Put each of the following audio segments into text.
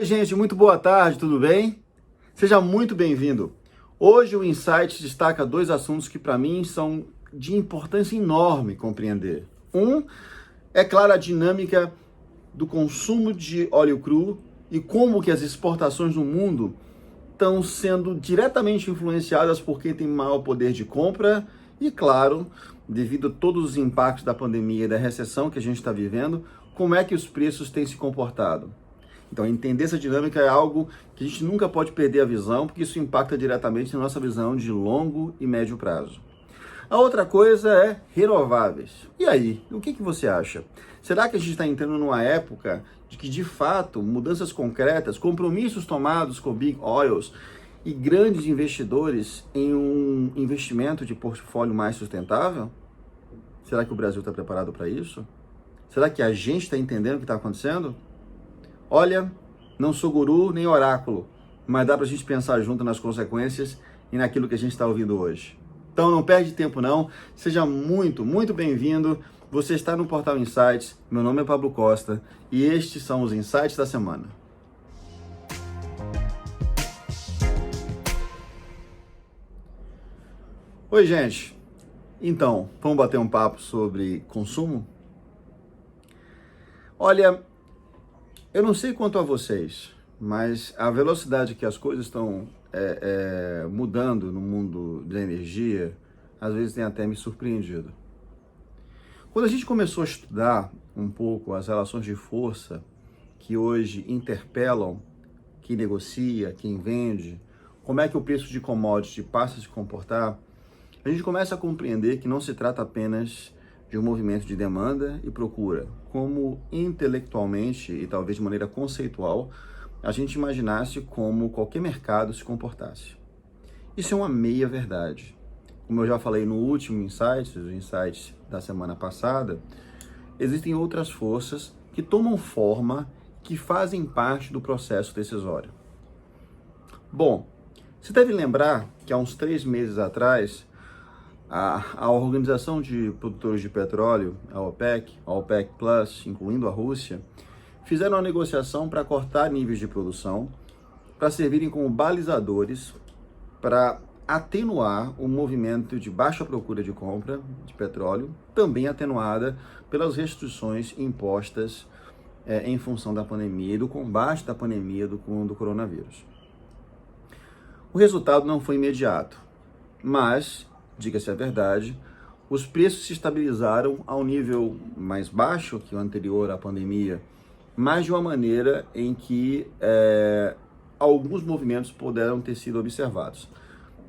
Oi, gente, muito boa tarde, tudo bem? Seja muito bem-vindo. Hoje o Insight destaca dois assuntos que para mim são de importância enorme compreender. Um é, claro, a dinâmica do consumo de óleo cru e como que as exportações no mundo estão sendo diretamente influenciadas por quem tem maior poder de compra e, claro, devido a todos os impactos da pandemia e da recessão que a gente está vivendo, como é que os preços têm se comportado. Então, entender essa dinâmica é algo que a gente nunca pode perder a visão, porque isso impacta diretamente na nossa visão de longo e médio prazo. A outra coisa é renováveis. E aí, o que você acha? Será que a gente está entrando numa época de que, de fato, mudanças concretas, compromissos tomados com big oils e grandes investidores em um investimento de portfólio mais sustentável? Será que o Brasil está preparado para isso? Será que a gente está entendendo o que está acontecendo? Olha, não sou guru nem oráculo, mas dá para a gente pensar junto nas consequências e naquilo que a gente está ouvindo hoje. Então não perde tempo não, seja muito bem-vindo. Você está no Portal Insights, meu nome é Pablo Costa e estes são os Insights da semana. Oi, gente. Então, vamos bater um papo sobre consumo? Olha, eu não sei quanto a vocês, mas a velocidade que as coisas estão mudando no mundo da energia, às vezes tem até me surpreendido. Quando a gente começou a estudar um pouco as relações de força que hoje interpelam quem negocia, quem vende, como é que o preço de commodity passa a se comportar, a gente começa a compreender que não se trata apenas de um movimento de demanda e procura, como intelectualmente e talvez de maneira conceitual, a gente imaginasse como qualquer mercado se comportasse. Isso é uma meia verdade. Como eu já falei no último Insights, os Insights da semana passada, existem outras forças que tomam forma, que fazem parte do processo decisório. Bom, você deve lembrar que há uns 3 meses atrás, a Organização de Produtores de Petróleo, a OPEC Plus, incluindo a Rússia, fizeram uma negociação para cortar níveis de produção, para servirem como balizadores, para atenuar o movimento de baixa procura de compra de petróleo, também atenuada pelas restrições impostas em função da pandemia e do combate da pandemia do coronavírus. O resultado não foi imediato, mas, diga-se a verdade, os preços se estabilizaram ao nível mais baixo que o anterior à pandemia, mas de uma maneira em que alguns movimentos puderam ter sido observados.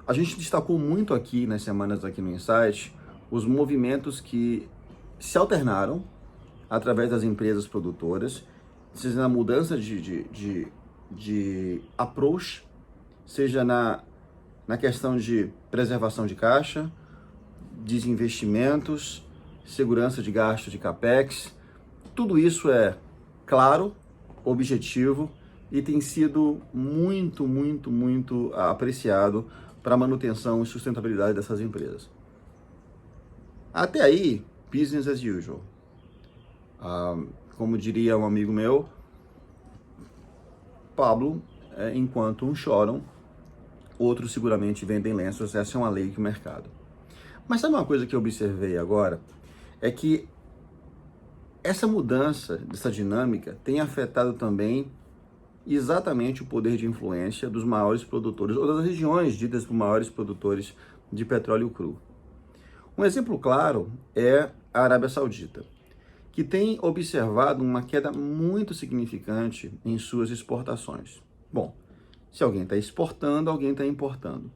A gente destacou muito aqui nas semanas aqui no Insight os movimentos que se alternaram através das empresas produtoras, seja na mudança de approach, seja na questão de preservação de caixa, desinvestimentos, segurança de gasto de CAPEX. Tudo isso é claro, objetivo e tem sido muito apreciado para a manutenção e sustentabilidade dessas empresas. Até aí, business as usual. Como diria um amigo meu, Pablo, enquanto uns choram, outros seguramente vendem lenços. Essa é uma lei do mercado. Mas sabe uma coisa que eu observei agora? É que essa mudança, dessa dinâmica, tem afetado também exatamente o poder de influência dos maiores produtores, ou das regiões ditas por maiores produtores de petróleo cru. Um exemplo claro é a Arábia Saudita, que tem observado uma queda muito significante em suas exportações. Bom, se alguém está exportando, alguém está importando.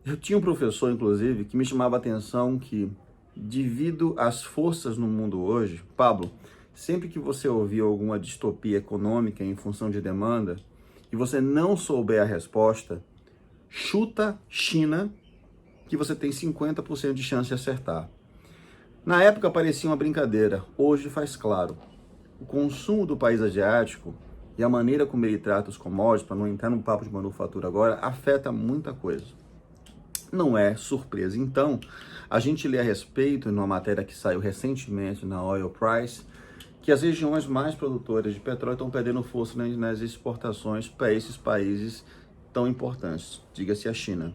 Eu tinha um professor, inclusive, que me chamava a atenção que, devido às forças no mundo hoje, Pablo, sempre que você ouvir alguma distopia econômica em função de demanda e você não souber a resposta, chuta China, que você tem 50% de chance de acertar. Na época parecia uma brincadeira, hoje faz claro. O consumo do país asiático e a maneira como ele trata os commodities, para não entrar no papo de manufatura agora, afeta muita coisa. Não é surpresa, então, a gente lê a respeito numa matéria que saiu recentemente na Oil Price, que que as regiões mais produtoras de petróleo estão perdendo força nas exportações para esses países tão importantes, diga-se a China.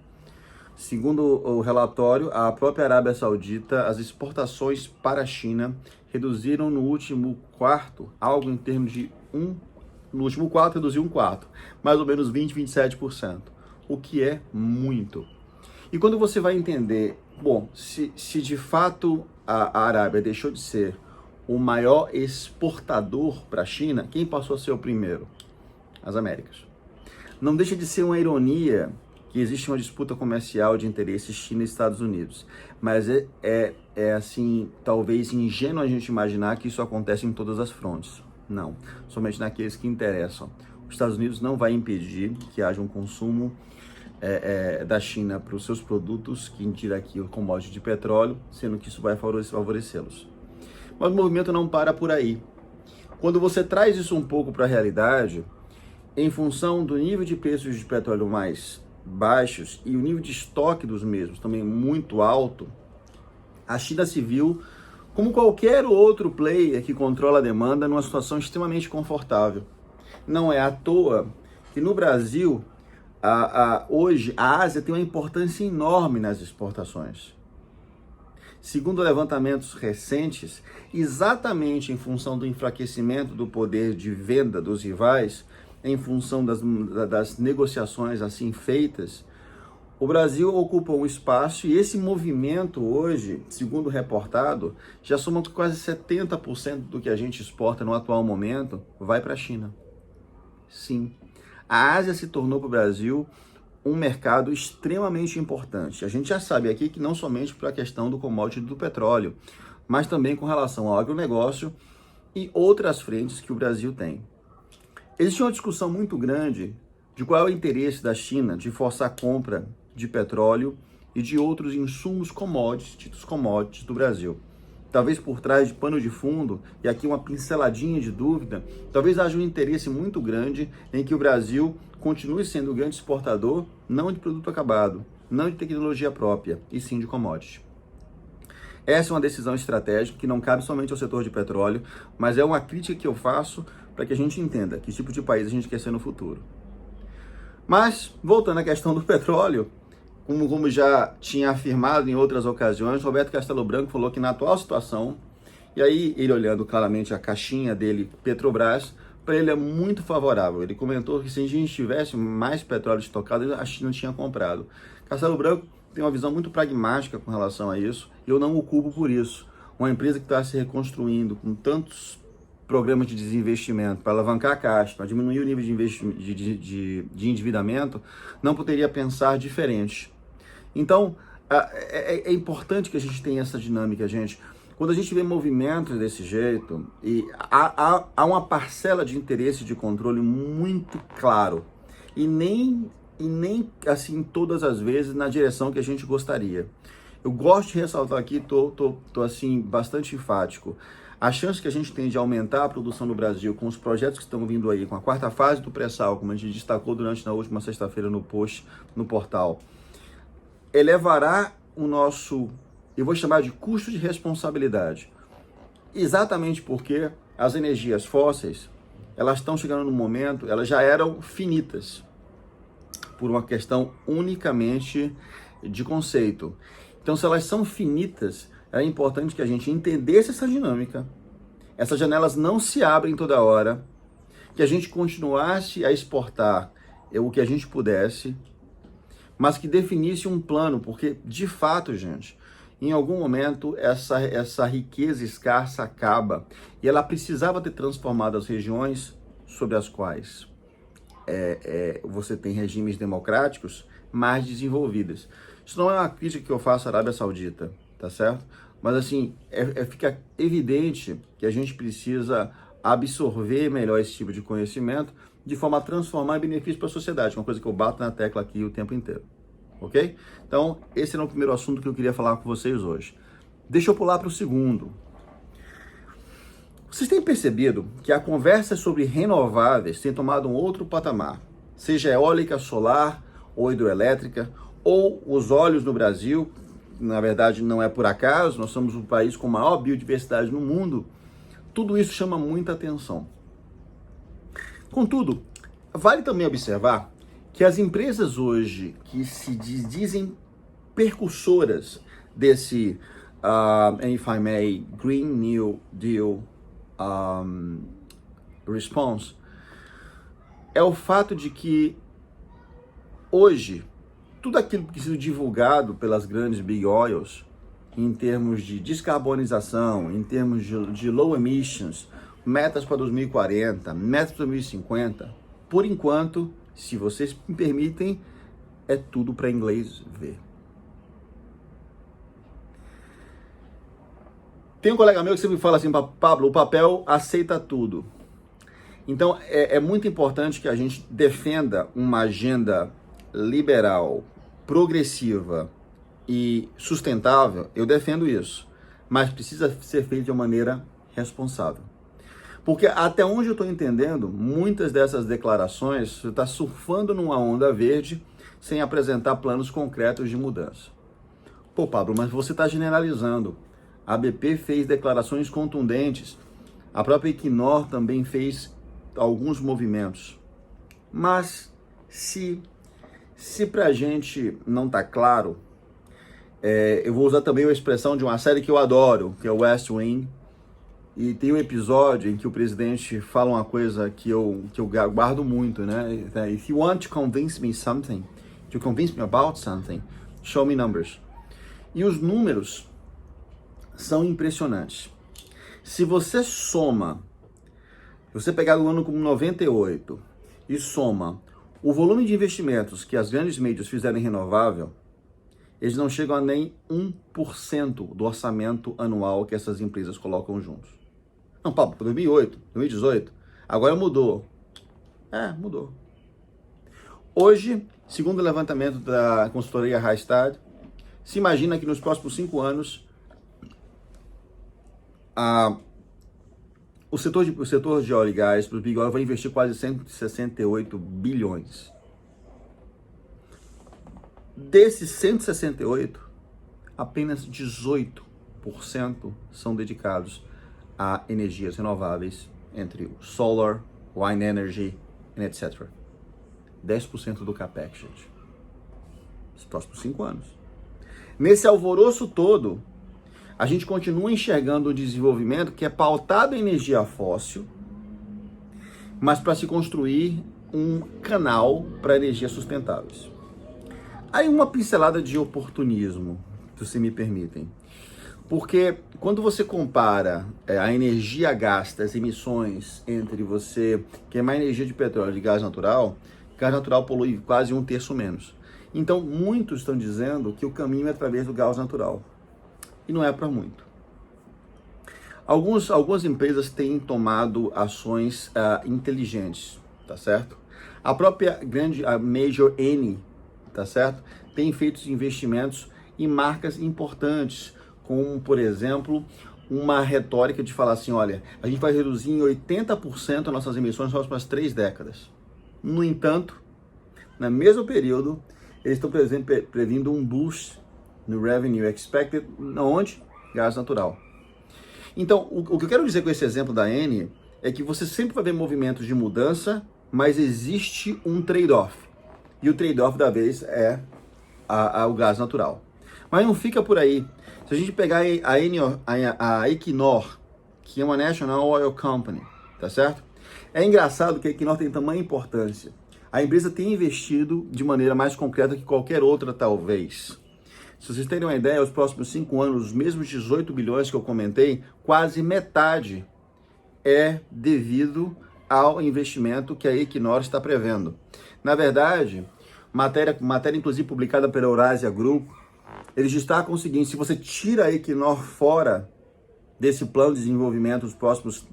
Segundo o relatório, a própria Arábia Saudita, as exportações para a China reduziram no último quarto, algo em termos de no último quarto reduziu um quarto, mais ou menos 27%, o que é muito. E quando você vai entender, bom, se de fato a Arábia deixou de ser o maior exportador para a China, quem passou a ser o primeiro? As Américas. Não deixa de ser uma ironia que existe uma disputa comercial de interesses China e Estados Unidos, mas é assim, talvez ingênuo a gente imaginar que isso acontece em todas as frontes. Não, somente naqueles que interessam. Os Estados Unidos não vai impedir que haja um consumo da China para os seus produtos, que indira aqui o commodity de petróleo, sendo que isso vai favorecê-los. Mas o movimento não para por aí. Quando você traz isso um pouco para a realidade, em função do nível de preços de petróleo mais baixos e o nível de estoque dos mesmos também muito alto, a China se viu, como qualquer outro player que controla a demanda, numa situação extremamente confortável. Não é à toa que no Brasil, hoje, a Ásia tem uma importância enorme nas exportações. Segundo levantamentos recentes, exatamente em função do enfraquecimento do poder de venda dos rivais, em função das negociações assim feitas, o Brasil ocupa um espaço e esse movimento hoje, segundo reportado, já soma quase 70% do que a gente exporta no atual momento, vai para a China. Sim, a Ásia se tornou para o Brasil um mercado extremamente importante. A gente já sabe aqui que não somente para a questão do commodity do petróleo, mas também com relação ao agronegócio e outras frentes que o Brasil tem. Existe uma discussão muito grande de qual é o interesse da China de forçar a compra de petróleo e de outros insumos commodities do Brasil. Talvez por trás de pano de fundo, e aqui uma pinceladinha de dúvida, talvez haja um interesse muito grande em que o Brasil continue sendo o grande exportador, não de produto acabado, não de tecnologia própria, e sim de commodity. Essa é uma decisão estratégica que não cabe somente ao setor de petróleo, mas é uma crítica que eu faço para que a gente entenda que tipo de país a gente quer ser no futuro. Mas, voltando à questão do petróleo, como já tinha afirmado em outras ocasiões, Roberto Castelo Branco falou que na atual situação, e aí ele olhando claramente a caixinha dele, Petrobras, para ele é muito favorável. Ele comentou que se a gente tivesse mais petróleo estocado, a China tinha comprado. Castelo Branco tem uma visão muito pragmática com relação a isso, e eu não o culpo por isso. Uma empresa que está se reconstruindo com tantos programas de desinvestimento para alavancar a caixa, para diminuir o nível de endividamento, não poderia pensar diferente. Então, é importante que a gente tenha essa dinâmica, gente. Quando a gente vê movimentos desse jeito, e há uma parcela de interesse de controle muito claro, e nem assim todas as vezes na direção que a gente gostaria. Eu gosto de ressaltar aqui, tô assim bastante enfático. A chance que a gente tem de aumentar a produção no Brasil com os projetos que estão vindo aí, com a quarta fase do pré-sal, como a gente destacou durante na última sexta-feira no post no portal, elevará o nosso, eu vou chamar de custo de responsabilidade. Exatamente porque as energias fósseis, elas estão chegando no momento, elas já eram finitas, por uma questão unicamente de conceito. Então, se elas são finitas, é importante que a gente entendesse essa dinâmica. Essas janelas não se abrem toda hora, que a gente continuasse a exportar o que a gente pudesse, mas que definisse um plano, porque, de fato, gente, em algum momento essa riqueza escassa acaba e ela precisava ter transformado as regiões sobre as quais você tem regimes democráticos mais desenvolvidas. Isso não é uma crítica que eu faço à Arábia Saudita, tá certo? Mas assim, fica evidente que a gente precisa absorver melhor esse tipo de conhecimento de forma a transformar em benefício para a sociedade, uma coisa que eu bato na tecla aqui o tempo inteiro, ok? Então, esse era o primeiro assunto que eu queria falar com vocês hoje. Deixa eu pular para o segundo. Vocês têm percebido que a conversa sobre renováveis tem tomado um outro patamar, seja eólica, solar ou hidroelétrica, ou os óleos no Brasil, na verdade não é por acaso, nós somos o país com maior biodiversidade no mundo, tudo isso chama muita atenção. Contudo, vale também observar que as empresas hoje que se dizem percursoras desse, if I may, Green New Deal response, é o fato de que hoje, tudo aquilo que tem sido divulgado pelas grandes big oils, em termos de descarbonização, em termos de low emissions, metas para 2040, metas para 2050, por enquanto, se vocês me permitem, é tudo para inglês ver. Tem um colega meu que sempre fala assim, Pablo, o papel aceita tudo. Então, é muito importante que a gente defenda uma agenda liberal, progressiva e sustentável. Eu defendo isso, mas precisa ser feito de uma maneira responsável. Porque até onde eu estou entendendo, muitas dessas declarações, você está surfando numa onda verde sem apresentar planos concretos de mudança. Pô, Pablo, mas você está generalizando. A BP fez declarações contundentes, a própria Equinor também fez alguns movimentos. Mas se pra gente não tá claro, eu vou usar também a expressão de uma série que eu adoro, que é o West Wing, e tem um episódio em que o presidente fala uma coisa que eu guardo muito, né? If you want to convince me something, to convince me about something, show me numbers. E os números são impressionantes. Se você soma, se você pegar o ano como 98 e soma o volume de investimentos que as grandes mídias fizeram em renovável, eles não chegam a nem 1% do orçamento anual que essas empresas colocam juntos. Não, Pablo, 2008, 2018, agora mudou. Mudou. Hoje, segundo o levantamento da consultoria Rystad, se imagina que nos próximos 5 anos, o setor de óleo e gás, para o Big Oil, vai investir quase 168 bilhões. Desses 168, apenas 18% são dedicados a energias renováveis, entre o solar, wind energy, etc. 10% do capex, gente. Nos próximos 5 anos. Nesse alvoroço todo, a gente continua enxergando o desenvolvimento que é pautado em energia fóssil, mas para se construir um canal para energias sustentáveis. Aí uma pincelada de oportunismo, se vocês me permitem. Porque quando você compara a energia gasta, as emissões entre você queimar energia de petróleo e gás natural polui quase 1/3 menos. Então, muitos estão dizendo que o caminho é através do gás natural. E não é para muito. Algumas empresas têm tomado ações inteligentes, tá certo? A própria a Major Eni, tá certo? Tem feito investimentos em marcas importantes, como, por exemplo, uma retórica de falar assim, olha, a gente vai reduzir em 80% as nossas emissões nas próximas 3 décadas. No entanto, no mesmo período, eles estão previndo um boost no revenue expected, onde? Gás natural. Então, o que eu quero dizer com esse exemplo da Eni é que você sempre vai ver movimentos de mudança, mas existe um trade-off. E o trade-off da vez é o gás natural. Mas não fica por aí. Se a gente pegar a Equinor, que é uma National Oil Company, tá certo? É engraçado que a Equinor tem tamanha importância. A empresa tem investido de maneira mais concreta que qualquer outra, talvez. Se vocês terem uma ideia, os próximos 5 anos, os mesmos 18 bilhões que eu comentei, quase metade é devido ao investimento que a Equinor está prevendo. Na verdade, matéria inclusive publicada pela Eurasia Group, eles destacam o seguinte: se você tira a Equinor fora desse plano de desenvolvimento nos próximos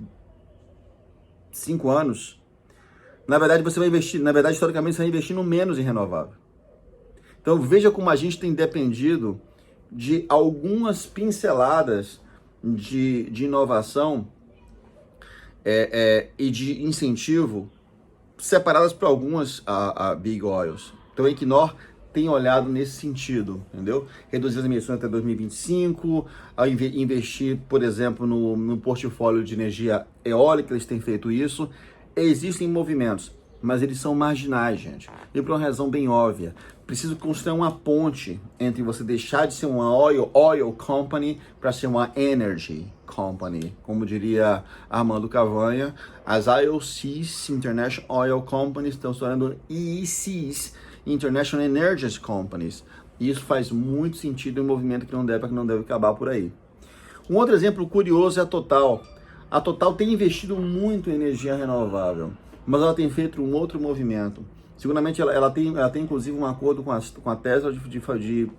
5 anos, na verdade, historicamente, você vai investindo menos em renovável. Então, veja como a gente tem dependido de algumas pinceladas de inovação e de incentivo separadas para algumas big oils. Então, a Equinor tem olhado nesse sentido, entendeu? Reduzir as emissões até 2025, investir, por exemplo, no portfólio de energia eólica, eles têm feito isso. Existem movimentos, mas eles são marginais, gente. E por uma razão bem óbvia. Preciso construir uma ponte entre você deixar de ser uma oil company para ser uma energy company. Como diria Armando Cavanha, as IOCs, International Oil Companies, estão se tornando EECs, International Energy Companies. E isso faz muito sentido em um movimento que não deve acabar por aí. Um outro exemplo curioso é a Total. A Total tem investido muito em energia renovável, mas ela tem feito um outro movimento. Seguramente ela tem inclusive um acordo com a Tesla de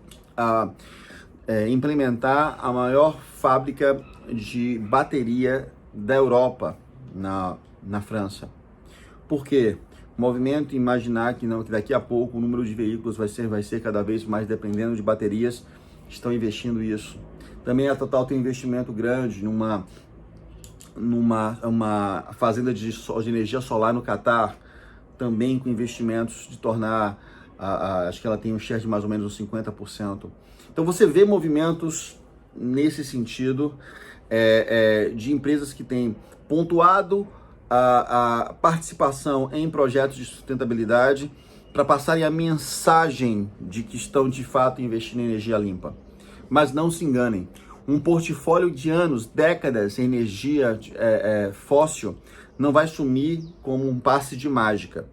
implementar a maior fábrica de bateria da Europa, na França. Por quê? O movimento imaginar que daqui a pouco o número de veículos vai ser cada vez mais dependendo de baterias, estão investindo isso. Também a Total tem um investimento grande numa fazenda de energia solar no Catar, também com investimentos de tornar, acho que ela tem um share de mais ou menos uns 50%. Então você vê movimentos nesse sentido, de empresas que têm pontuado a participação em projetos de sustentabilidade para passarem a mensagem de que estão de fato investindo em energia limpa. Mas não se enganem, um portfólio de anos, décadas em energia fóssil não vai sumir como um passe de mágica.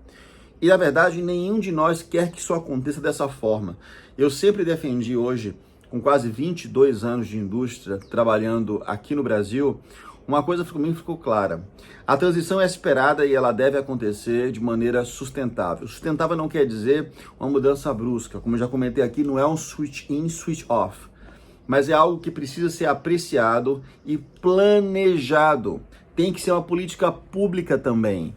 E na verdade nenhum de nós quer que isso aconteça dessa forma. Eu sempre defendi hoje, com quase 22 anos de indústria, trabalhando aqui no Brasil, uma coisa para mim ficou clara. A transição é esperada e ela deve acontecer de maneira sustentável. Sustentável não quer dizer uma mudança brusca. Como eu já comentei aqui, não é um switch in, switch off. Mas é algo que precisa ser apreciado e planejado. Tem que ser uma política pública também.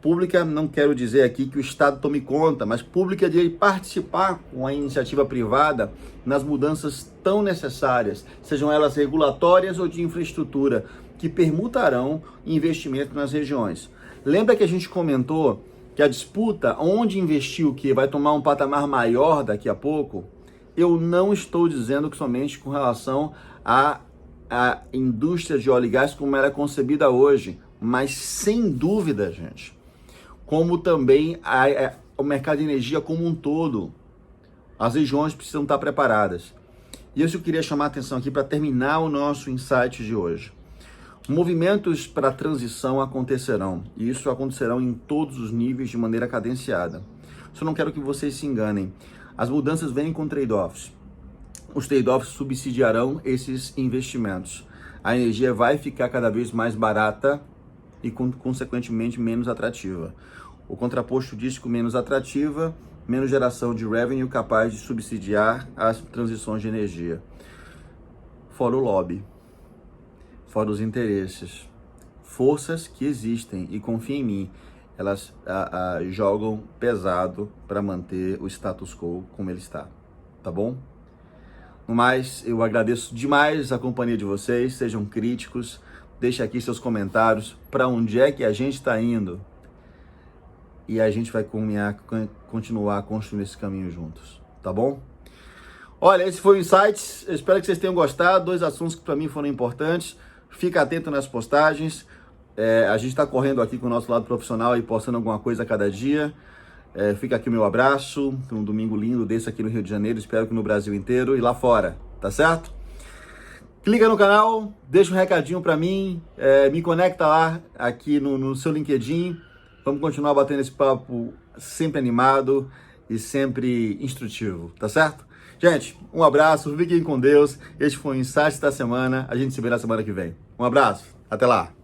Pública, não quero dizer aqui que o Estado tome conta, mas pública de participar com a iniciativa privada nas mudanças tão necessárias, sejam elas regulatórias ou de infraestrutura, que permutarão investimento nas regiões. Lembra que a gente comentou que a disputa onde investir o que vai tomar um patamar maior daqui a pouco? Eu não estou dizendo que somente com relação à indústria de óleo e gás como era concebida hoje, mas sem dúvida, gente, como também o mercado de energia como um todo. As regiões precisam estar preparadas. E isso eu queria chamar a atenção aqui para terminar o nosso insight de hoje. Movimentos para a transição acontecerão, e isso acontecerão em todos os níveis de maneira cadenciada. Só não quero que vocês se enganem. As mudanças vêm com trade-offs. Os trade-offs subsidiarão esses investimentos. A energia vai ficar cada vez mais barata e, consequentemente, menos atrativa. O contraposto disso, com menos atrativa, menos geração de revenue capaz de subsidiar as transições de energia. Fora o lobby, fora os interesses. Forças que existem, e confia em mim, elas jogam pesado para manter o status quo como ele está, tá bom? No mais, eu agradeço demais a companhia de vocês, sejam críticos, deixem aqui seus comentários, para onde é que a gente está indo, e a gente vai continuar construindo esse caminho juntos, tá bom? Olha, esse foi o Insights, eu espero que vocês tenham gostado, 2 assuntos que para mim foram importantes, fica atento nas postagens. A gente está correndo aqui com o nosso lado profissional e postando alguma coisa a cada dia. Fica aqui o meu abraço, um domingo lindo desse aqui no Rio de Janeiro, espero que no Brasil inteiro e lá fora, tá certo? Clica no canal, deixa um recadinho para mim, me conecta lá aqui no seu LinkedIn, vamos continuar batendo esse papo sempre animado e sempre instrutivo, tá certo? Gente, um abraço, fiquem com Deus, este foi o Insight da semana, a gente se vê na semana que vem. Um abraço, até lá!